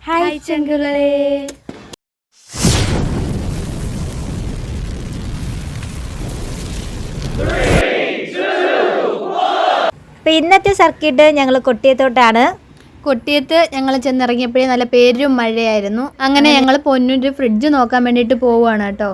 Hi ചങ്കുകളെ. അപ്പോൾ ഇന്നത്തെ circuit ഞങ്ങൾ കൊട്ടിയത്തോട്ടാണ്. കൊട്ടിയത്ത് ഞങ്ങൾ ചെന്നിറങ്ങിയപ്പോഴേ നല്ല പേരും മഴയായിരുന്നു. അങ്ങനെ ഞങ്ങൾ പൊന്നൂര് ഫ്രിഡ്ജ് നോക്കാൻ വേണ്ടിയിട്ട് പോവുകയാണ് കേട്ടോ.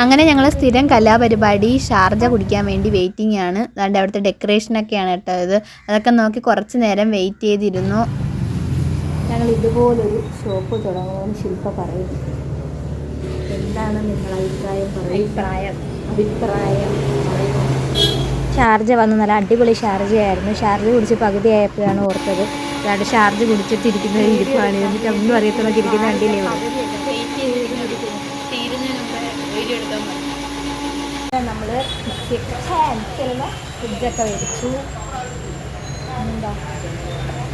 അങ്ങനെ ഞങ്ങൾ സ്ഥിരം കലാപരിപാടി ഷാർജ കുടിക്കാൻ വേണ്ടി വെയിറ്റിംഗ് ആണ്. അതുകൊണ്ട് അവിടുത്തെ ഡെക്കറേഷനൊക്കെയാണ് കേട്ടോ ഇത്. അതൊക്കെ നോക്കി കുറച്ച് നേരം വെയിറ്റ് ചെയ്തിരുന്നു. ഞങ്ങൾ ഇതുപോലൊരു ഷോപ്പ് തുടങ്ങുമെന്ന് ശില്പ പറയുന്നു. എന്താണ് നിങ്ങൾ അഭിപ്രായം പറയുന്നു. ഷാർജ വന്ന് നല്ല അടിപൊളി ഷാർജയായിരുന്നു. ഷാർജ കുടിച്ച് പകുതിയായപ്പോഴാണ് ഓർത്തത് അതാണ്ട് ഷാർജ കുടിച്ചിട്ടിരിക്കുന്ന ഇരിപ്പാണ്. എന്നിട്ട് ഒന്നും അറിയത്തുള്ളൊക്കെ ഇരിക്കുന്ന കണ്ടില്ലേ. നമ്മൾ ഫ്രിഡ്ജൊക്കെ മേടിച്ചു. എന്താ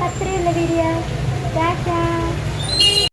അത്രയുള്ള വീഡിയോ.